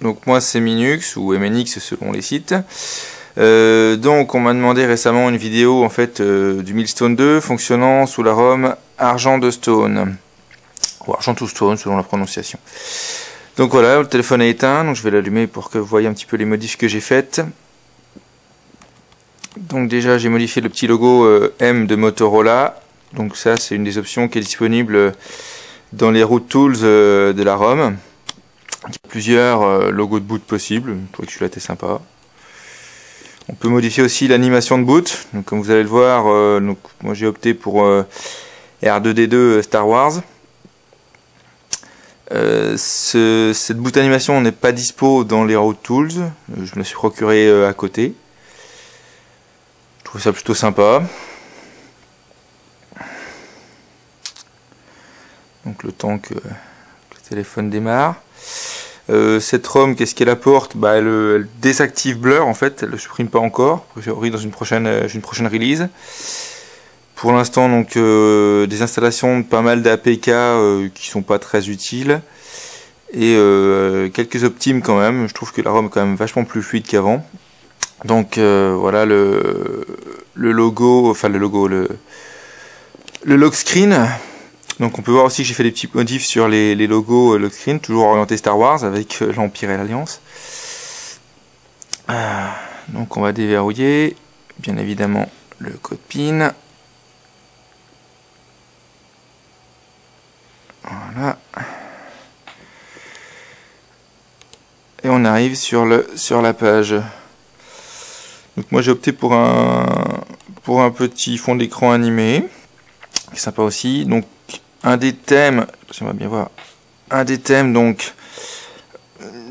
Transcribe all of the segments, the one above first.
Donc moi c'est Minux ou MNX selon les sites. Donc on m'a demandé récemment une vidéo en fait du Millstone 2 fonctionnant sous la ROM Argent de Stone ou Argent to Stone selon la prononciation. Donc voilà, le téléphone est éteint, donc je vais l'allumer pour que vous voyez un petit peu les modifs que j'ai faites. Donc déjà j'ai modifié le petit logo M de Motorola. Donc ça c'est une des options qui est disponible dans les root tools de la ROM. Il y a plusieurs logos de boot possibles, je trouvais que celui-là était sympa. On peut modifier aussi l'animation de boot, donc comme vous allez le voir, donc moi j'ai opté pour R2D2 Star Wars. Cette boot animation n'est pas dispo dans les root tools, je me la suis procuré à côté. Je trouve ça plutôt sympa. Donc le temps que le téléphone démarre. Cette ROM, qu'est-ce qu'elle apporte? Elle désactive Blur en fait, elle ne le supprime pas encore, dans une prochaine release. Pour l'instant, donc des installations de pas mal d'APK qui sont pas très utiles et quelques optimes quand même. Je trouve que la ROM est quand même vachement plus fluide qu'avant. Donc voilà le logo, enfin le lock screen. Donc on peut voir aussi que j'ai fait des petits modifs sur les logos lock screen, toujours orienté Star Wars avec l'Empire et l'Alliance. Donc on va déverrouiller, bien évidemment, le code PIN. Voilà. Et on arrive sur la page. Donc moi j'ai opté pour un petit fond d'écran animé, qui est sympa aussi. Donc un des thèmes, j'aimerais bien voir, un des thèmes donc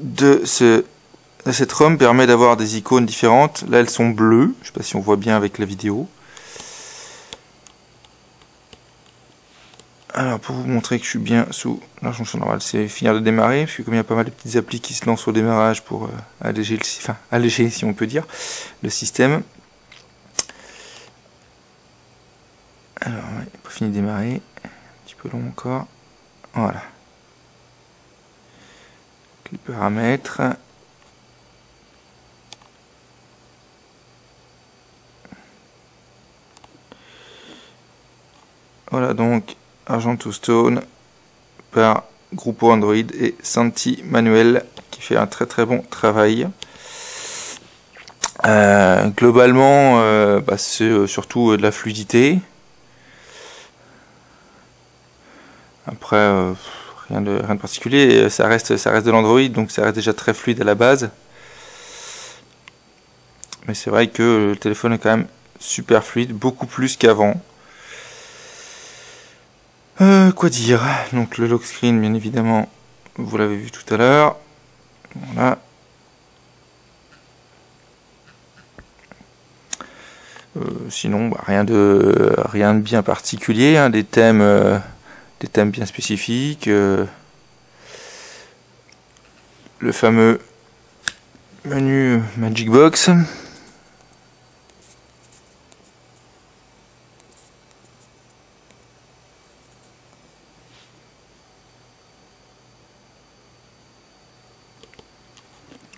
de cette ROM permet d'avoir des icônes différentes. Là elles sont bleues, je ne sais pas si on voit bien avec la vidéo. Alors pour vous montrer que je suis bien sous la fonction normale, c'est finir de démarrer, parce que comme il y a pas mal de petites applis qui se lancent au démarrage pour alléger si on peut dire, le système. Alors ouais, pas fini de démarrer, un petit peu long encore. Voilà. Les paramètres. Voilà donc Argent to Stone par Grupo Android et Santi Manuel qui fait un très très bon travail. Globalement, c'est surtout de la fluidité. Après, rien de particulier. Ça reste de l'Android, donc ça reste déjà très fluide à la base. Mais c'est vrai que le téléphone est quand même super fluide, beaucoup plus qu'avant. Quoi dire? Donc le lock screen, bien évidemment, vous l'avez vu tout à l'heure. Voilà. Sinon, rien de bien particulier, hein, des thèmes bien spécifiques. Le fameux menu Magic Box.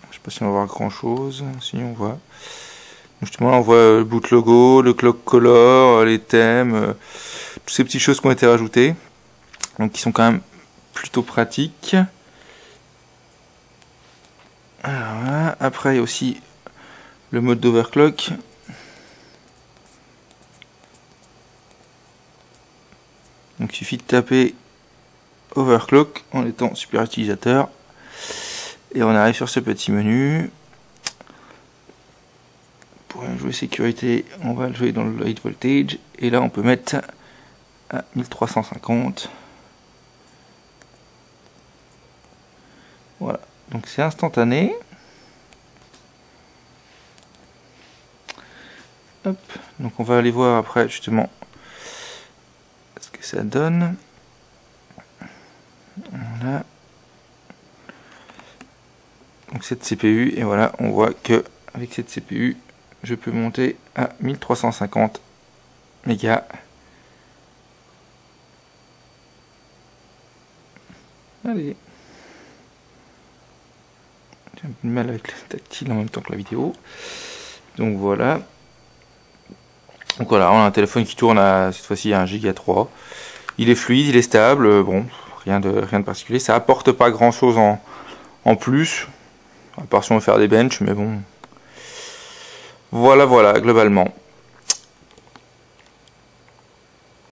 Je sais pas si on va voir grand chose. Si on voit. Justement, on voit le boot logo, le clock color, les thèmes, toutes ces petites choses qui ont été rajoutées. Donc qui sont quand même plutôt pratiques. Alors, voilà. Après, il y a aussi le mode d'overclock. Donc il suffit de taper overclock en étant super utilisateur. Et on arrive sur ce petit menu. Pour jouer sécurité, on va le jouer dans le light voltage. Et là, on peut mettre à 1350. Voilà. Donc c'est instantané. Hop. Donc on va aller voir après justement ce que ça donne. Voilà. Donc cette CPU, et voilà, on voit que avec cette CPU, je peux monter à 1350 mégas. Allez. J'ai un peu de mal avec le tactile en même temps que la vidéo. Donc voilà. Donc voilà, on a un téléphone qui tourne à cette fois-ci à 1 Go 3. Il est fluide, il est stable, bon, rien de particulier. Ça apporte pas grand chose en plus, à part si on veut faire des benches, mais bon. Voilà, globalement.